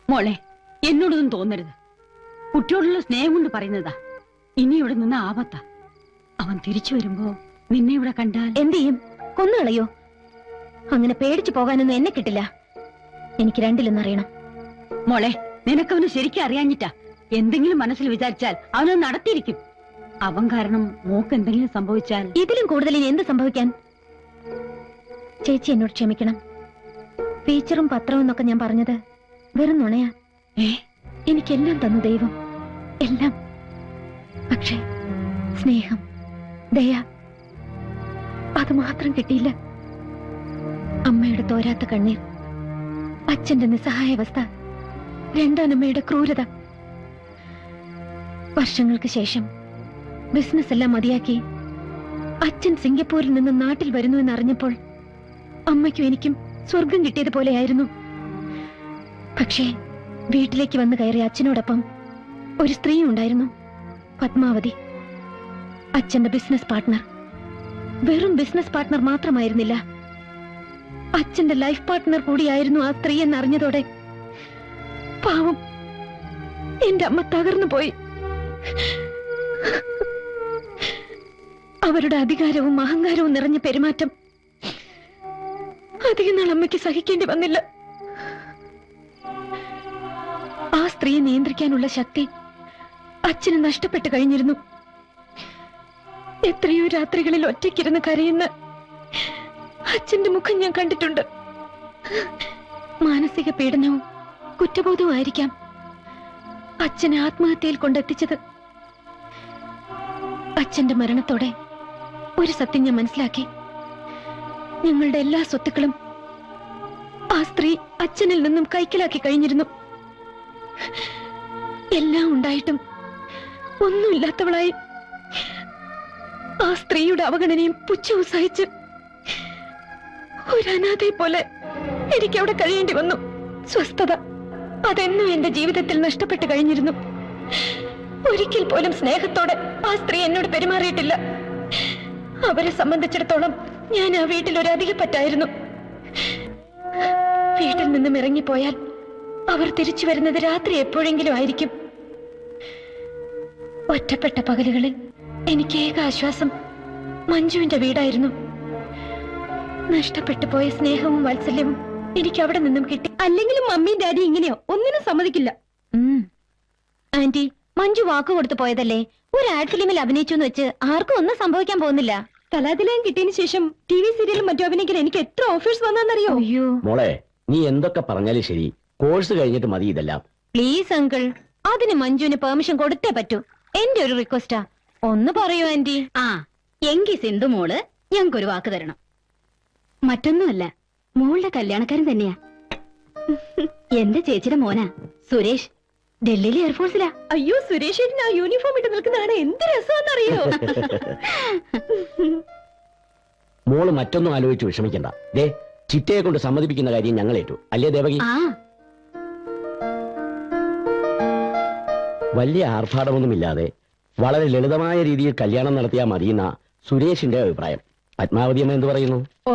മോളെ, എന്നോടൊന്നും തോന്നരുത്. കുട്ടിയോടുള്ള സ്നേഹം കൊണ്ട് പറയുന്നതാ. ഇനി ഇവിടെ നിന്ന് ആപത്താ. അവൻ തിരിച്ചു വരുമ്പോ നിന്നെ ഇവിടെ കണ്ടാൽ എന്ത് ചെയ്യും? കൊന്നുകളയോ? അങ്ങനെ പേടിച്ചു പോകാനൊന്നും എന്നെ കിട്ടില്ല. എനിക്ക് രണ്ടിലൊന്നറിയണം. മോളെ, നിനക്കവന് ശരിക്കും അറിയാഞ്ഞിട്ടാ. എന്തെങ്കിലും മനസ്സിൽ വിചാരിച്ചാൽ അവനത് നടത്തിയിരിക്കും. അവൻ കാരണം മോക്ക് എന്തെങ്കിലും സംഭവിച്ചാൽ ഇതിലും കൂടുതൽ ഇനി എന്ത് സംഭവിക്കാൻ? ചേച്ചി എന്നോട് ക്ഷമിക്കണം. ഫീച്ചറും പത്രവും എന്നൊക്കെ ഞാൻ പറഞ്ഞത് വെറും നുണയാ. എനിക്കെല്ലാം തന്നു ദൈവം, എല്ലാം. പക്ഷേ സ്നേഹം, ദയ, അത് മാത്രം കിട്ടിയില്ല. അമ്മയുടെ തോരാത്ത കണ്ണീർ, അച്ഛന്റെ നിസ്സഹായാവസ്ഥ, രണ്ടാനമ്മയുടെ ക്രൂരത. വർഷങ്ങൾക്ക് ശേഷം ബിസിനസ് എല്ലാം മതിയാക്കി അച്ഛൻ സിംഗപ്പൂരിൽ നിന്ന് നാട്ടിൽ വരുന്നു എന്നറിഞ്ഞപ്പോൾ അമ്മയ്ക്കും എനിക്കും സ്വർഗം കിട്ടിയതുപോലെയായിരുന്നു. പക്ഷേ വീട്ടിലേക്ക് വന്നു കയറിയ അച്ഛനോടൊപ്പം ഒരു സ്ത്രീ ഉണ്ടായിരുന്നു, പത്മാവതി. അച്ഛന്റെ ബിസിനസ് പാർട്ട്ണർ. വെറും ബിസിനസ് പാർട്ട്ണർ മാത്രമായിരുന്നില്ല, അച്ഛന്റെ ലൈഫ് പാർട്ട്ണർ കൂടിയായിരുന്നു ആ സ്ത്രീ എന്നറിഞ്ഞതോടെ പാവം എന്റെ അമ്മ തകർന്നു പോയി. അവരുടെ അധികാരവും അഹങ്കാരവും നിറഞ്ഞ പെരുമാറ്റം അധികം നാൾ അമ്മയ്ക്ക് സഹിക്കേണ്ടി വന്നില്ല. ആ സ്ത്രീയെ നിയന്ത്രിക്കാനുള്ള ശക്തി അച്ഛന് നഷ്ടപ്പെട്ടു കഴിഞ്ഞിരുന്നു. എത്രയോ രാത്രികളിൽ ഒറ്റയ്ക്കിരുന്ന് കരയുന്ന അച്ഛന്റെ മുഖം ഞാൻ കണ്ടിട്ടുണ്ട്. മാനസിക പീഡനവും കുറ്റബോധവും ആയിരിക്കാം അച്ഛനെ ആത്മഹത്യയിൽ കൊണ്ടെത്തിച്ചത്. അച്ഛന്റെ മരണത്തോടെ ഒരു സത്യം ഞാൻ മനസ്സിലാക്കി. ഞങ്ങളുടെ എല്ലാ സ്വത്തുക്കളും ആ സ്ത്രീ അച്ഛനിൽ നിന്നും കൈക്കലാക്കി കഴിഞ്ഞിരുന്നു. എല്ലാം ഉണ്ടായിട്ടും ഒന്നുമില്ലാത്തവളായി ആ സ്ത്രീയുടെ അവഗണനയും പുച്ഛവും സഹിച്ച് ഒരു അനാഥയെ പോലെ എനിക്ക് അവിടെ കഴിയേണ്ടി വന്നു. സ്വസ്ഥത അതെന്നും എന്റെ ജീവിതത്തിൽ നഷ്ടപ്പെട്ടു കഴിഞ്ഞിരുന്നു. ഒരിക്കൽ പോലും സ്നേഹത്തോടെ ആ സ്ത്രീ എന്നോട് പെരുമാറിയിട്ടില്ല. അവരെ സംബന്ധിച്ചിടത്തോളം ഞാൻ ആ വീട്ടിൽ ഒരു അധികപ്പറ്റായിരുന്നു. വീട്ടിൽ നിന്നും ഇറങ്ങിപ്പോയാൽ അവർ തിരിച്ചു വരുന്നത് രാത്രി എപ്പോഴെങ്കിലും ആയിരിക്കും. ഒറ്റപ്പെട്ട പകലുകളിൽ എനിക്ക് ഏക ആശ്വാസം മഞ്ജുവിന്റെ വീടായിരുന്നു. നഷ്ടപ്പെട്ടു പോയ സ്നേഹവും വാത്സല്യവും എനിക്ക് അവിടെ നിന്നും കിട്ടി. അല്ലെങ്കിലും മമ്മിയും ഡാഡി ഇങ്ങനെയോ ഒന്നിനും സമ്മതിക്കില്ല. ആന്റി, മഞ്ജു വാക്ക് കൊടുത്തു പോയതല്ലേ. ഒരു ആഡ് ഫിലിമിൽ അഭിനയിച്ചു എന്ന് വെച്ച് ആർക്കും ഒന്നും സംഭവിക്കാൻ പോകുന്നില്ല. കലാതിലയം കിട്ടിയതിനു ശേഷം TV സീരിയലും മറ്റും അഭിനയിക്കാൻ എനിക്ക് എത്ര ഓഫേഴ്സ് വന്നാന്നറിയോ? അയ്യോ മോളെ, നീ എന്തൊക്കെ പറഞ്ഞാലും ശരി, കോഴ്സ് കഴിഞ്ഞിട്ട് മതി ഇതെല്ലാം. പ്ലീസ് അങ്കിൾ, അതിന് മഞ്ജുവിന് പെർമിഷൻ കൊടുത്തേ പറ്റൂ. എന്റെ ഒരു റിക്വസ്റ്റാ, ഒന്ന് പറയൂ ആന്റി. ആ എങ്കി സിന്ധു മോള് ഞങ്ങൾക്കൊരു വാക്ക് തരണം. മറ്റൊന്നുമല്ല, മോളുടെ കല്യാണക്കാരൻ തന്നെയാ. എന്റെ ചേച്ചിയുടെ മോനാ സുരേഷ്. ഡൽഹിയിലെ എയർഫോഴ്സിലാ. അയ്യോ, സുരേഷ് ആ യൂണിഫോം ഇട്ട് നിൽക്കുന്നതാണ് എന്ത് രസമാണെന്നറിയോ? മോള് മറ്റൊന്നും ആലോചിച്ച് വിഷമിക്കണ്ട. ദേ, ചിറ്റയെ കൊണ്ട് സമ്മതിപ്പിക്കുന്ന കാര്യം ഞങ്ങൾ ഏറ്റു. അല്ലേ ദേവകി? വലിയ ആർഭാടമൊന്നുമില്ലാതെ വളരെ ലളിതമായ രീതിയിൽ കല്യാണം നടത്തിയാൽ മതിയെന്ന സുരേഷിന്റെ അഭിപ്രായം. പത്മാവതി അമ്മ എന്ത് പറയുന്നു? ഓ,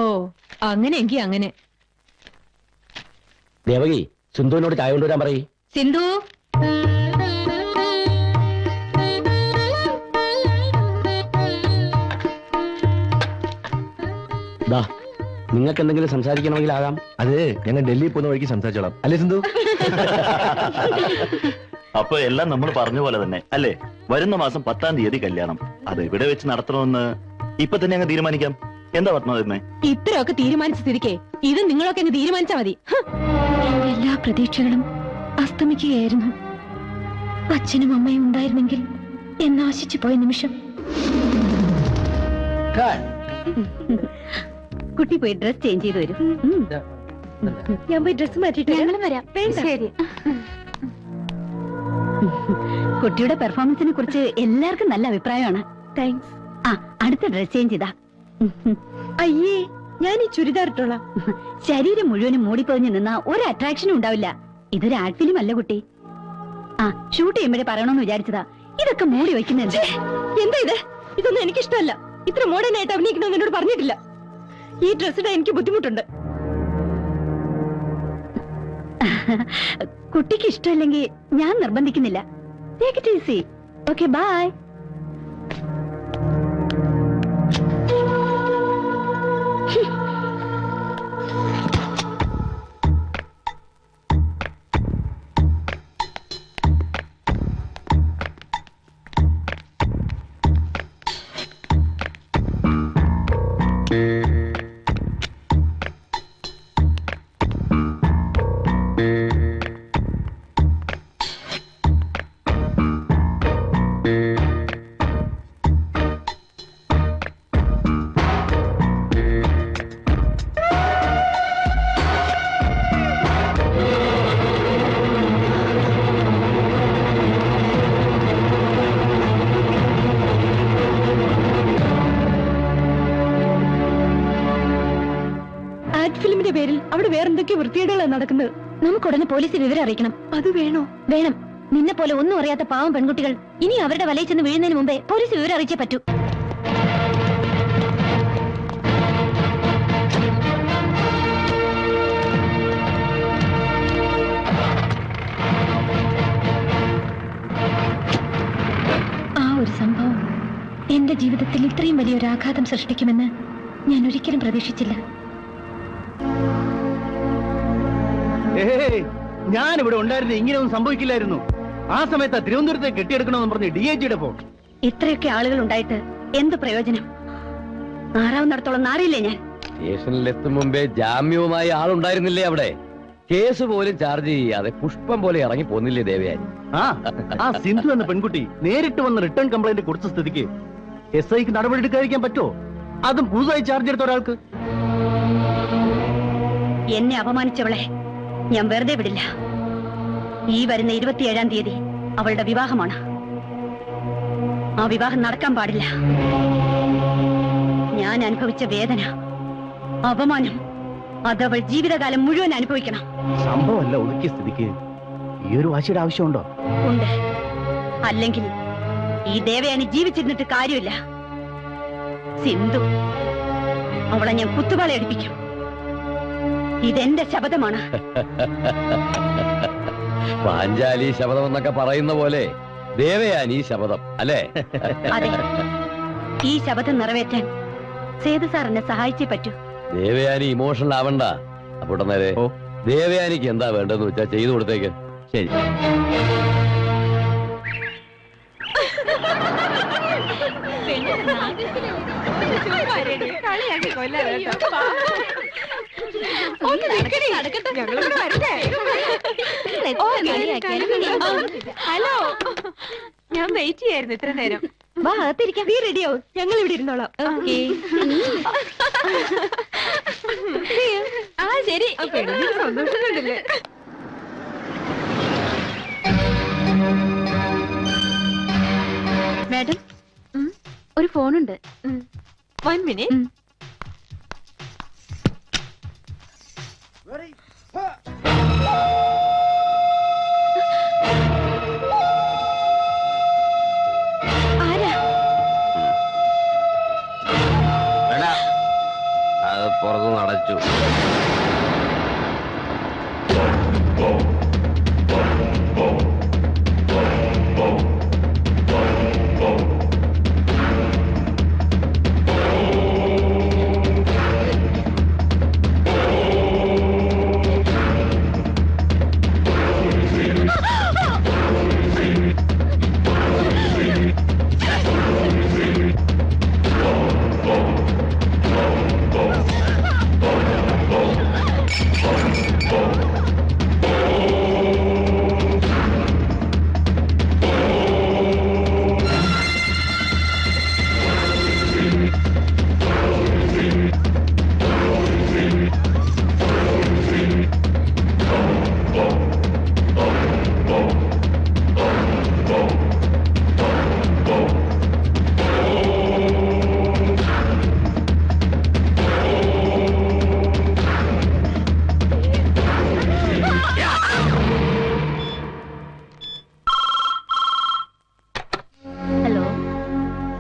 അങ്ങനെയെങ്കി അങ്ങനെ. ദേവകി, സിന്ധുവിനോട് ചായ കൊണ്ടുവരാൻ പറയ്. സിന്ധു, നിങ്ങൾക്ക് എന്തെങ്കിലും സംസാരിക്കണമെങ്കിൽ ആകാം. അത് ഞങ്ങൾ ഡൽഹി പോകുന്ന വഴിക്ക് സംസാരിച്ചോളാം. അല്ലേ സിന്ധു? അപ്പൊ എല്ലാം നമ്മൾ പറഞ്ഞ പോലെ തന്നെ അല്ലേ? വരുന്ന മാസം 10-ാം തീയതി കല്യാണം. അത് ഇവിടെ വെച്ച് നടത്തണമെന്ന് ഇപ്പൊ തന്നെ അങ്ങ് തീരുമാനിക്കാം. എന്താ പത്മാവതി? ഇത്രയൊക്കെ തീരുമാനിച്ച സ്ഥിതിക്ക് ഇത് നിങ്ങളൊക്കെ അങ്ങ് തീരുമാനിച്ചാ മതി. എല്ലാ പ്രതീക്ഷകളും അസ്തമിക്കുകയായിരുന്നു. അച്ഛനും അമ്മയും ഉണ്ടായിരുന്നെങ്കിൽ എന്നാശിച്ചു പോയ നിമിഷം. കുട്ടി പോയി ഡ്രസ് ചേഞ്ച് ചെയ്ത് വരും. ഞാൻ പോയി ഡ്രസ് മാറ്റിട്ട് ഞങ്ങളും വരാം. ശരി. കുട്ടിയുടെ പെർഫോമൻസിനെ കുറിച്ച് എല്ലാവർക്കും നല്ല അഭിപ്രായമാണ്. താങ്ക്സ്. ആ, അടുത്ത ഡ്രസ് ചേഞ്ച് ചെയ്താ. അയ്യേ, ഞാൻ ഈ ചുരിദാർ ഇട്ടോളാം. ശരീരം മുഴുവനും മൂടിപ്പൊതിഞ്ഞ് നിന്നാ ഒരു അട്രാക്ഷനും ഉണ്ടാവില്ല. ഇതൊരു ആഡ് ഫിലിം അല്ല കുട്ടി. ആ, ഷൂട്ട് ചെയ്യുമ്പോഴേ പറയണമെന്ന് വിചാരിച്ചതാ. ഇതൊക്കെ മൂടി വയ്ക്കുന്നുണ്ട്. എന്താ ഇത്? ഇതൊന്നും എനിക്കിഷ്ടമല്ല. ഇത്ര മോഡേൺ ആയിട്ട് അഭിനയിക്കണമെന്ന് എന്നോട് പറഞ്ഞിട്ടില്ല. ഈ ഡ്രസ്സിടാൻ എനിക്ക് ബുദ്ധിമുട്ടുണ്ട്. കുട്ടിക്ക് ഇഷ്ടമല്ലെങ്കിൽ ഞാൻ നിർബന്ധിക്കുന്നില്ല. Take it easy. Okay, bye. ഫിലിമിന്റെ പേരിൽ അവിടെ വേറെന്തൊക്കെ വൃത്തികേടുകളാണ് നടക്കുന്നത്. നമുക്കുടനെ പോലീസിൽ വിവരം അറിയിക്കണം. അത് വേണോ? വേണം. നിന്നെ പോലെ ഒന്നും അറിയാത്ത പാവം പെൺകുട്ടികൾ ഇനി അവരുടെ വലയിൽ ചെന്ന് വീഴുന്നതിന് മുമ്പേ പോലീസ് വിവരം അറിയിച്ചേ പറ്റൂ. ആ ഒരു സംഭവം എന്റെ ജീവിതത്തിൽ ഇത്രയും വലിയൊരു ആഘാതം സൃഷ്ടിക്കുമെന്ന് ഞാൻ ഒരിക്കലും പ്രതീക്ഷിച്ചില്ല. ഞാൻ ഇവിടെ ഉണ്ടായിരുന്ന ഇങ്ങനെയൊന്നും സംഭവിക്കില്ലായിരുന്നു. ആ സമയത്ത് തിരുവനന്തപുരത്തെ കെട്ടിയെടുക്കണമെന്ന് പറഞ്ഞ് DIGയുടെ ഫോൺ. ഇത്രയൊക്കെ ആളുകൾ ഉണ്ടായിട്ട് എന്ത് പ്രയോജനം? ആറാവുന്നിടത്തോളം നാറിയില്ലേ ഞാൻ. സ്റ്റേഷനിലെത്തും മുമ്പേ ജാമ്യവുമായി ആളുണ്ടായിരുന്നില്ലേ അവിടെ? കേസ് പോലും ചാർജ് ചെയ്യാതെ പുഷ്പം പോലെ ഇറങ്ങി പോന്നില്ലേ ദേവയാനി? ആ സിന്ധു എന്ന പെൺകുട്ടി നേരിട്ട് വന്ന് റിട്ടേൺ കംപ്ലൈന്റ് കൊടുത്ത സ്ഥിതിക്ക് SIക്ക് നടപടി എടുക്കാതിരിക്കാൻ പറ്റുമോ? അതും പുതുതായി ചാർജ് എടുത്ത ഒരാൾക്ക്. എന്നെ അപമാനിച്ചവളെ ഞാൻ വെറുതെ വിടില്ല. ഈ വരുന്ന 27-ാം തീയതി അവളുടെ വിവാഹമാണ്. ആ വിവാഹം നടക്കാൻ പാടില്ല. ഞാൻ അനുഭവിച്ച വേദന, അപമാനം അതവൾ ജീവിതകാലം മുഴുവൻ അനുഭവിക്കണം. സംഭവമല്ല ഒതുക്കിയ സ്ഥിതിക്ക് ഈ ഒരു വാശിയുടെ ആവശ്യമുണ്ടോ? ഉണ്ട്. അല്ലെങ്കിൽ ഈ ദേവയാനി ജീവിച്ചിരുന്നിട്ട് കാര്യമില്ല. സിന്ധു, അവളെ ഞാൻ കുത്തുപാള എടുപ്പിക്കും. ഇതെന്റെ ശപഥമാണ്. പാഞ്ചാലി ശപഥം എന്നൊക്കെ പറയുന്ന പോലെ ദേവയാനി ശപഥം അല്ലേ? അതെ, ഈ ശപഥം നിറവേറ്റാൻ സേതു സാർ എന്നെ സഹായിച്ചേ പറ്റൂ. ദേവയാനി ഇമോഷണൽ ആവണ്ട. അപ്പോൾ നേരെ ദേവയാനിക്ക് എന്താ വേണ്ടെന്ന് വെച്ചാ ചെയ്തു കൊടുത്തേക്ക്. ശരി. ഹലോ, ഞാൻ വെയിറ്റ് ചെയ്യായിരുന്നു ഇത്ര നേരം. വാ അകത്തിരിക്കാം. നീ റെഡിയാവും, ഞങ്ങൾ ഇവിടെ ഇരുന്നോളാം. ആ ശരി, സന്തോഷം കണ്ടില്ലേ? മാഡം, ഒരു ഫോണുണ്ട്. 1 minute. അത് പുറത്തുനിന്ന് അടച്ചു.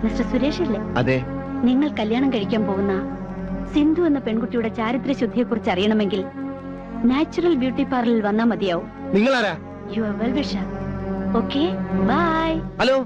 മിസ്റ്റർ സുരേഷ് അല്ലേ? അതെ. നിങ്ങൾ കല്യാണം കഴിക്കാൻ പോകുന്ന സിന്ധു എന്ന പെൺകുട്ടിയുടെ ചാരിത്ര ശുദ്ധിയെ കുറിച്ച് അറിയണമെങ്കിൽ നാച്ചുറൽ ബ്യൂട്ടി പാർലറിൽ വന്നാ മതിയാവും. നിങ്ങളാരാ? You are well wisher. Okay bye. Hello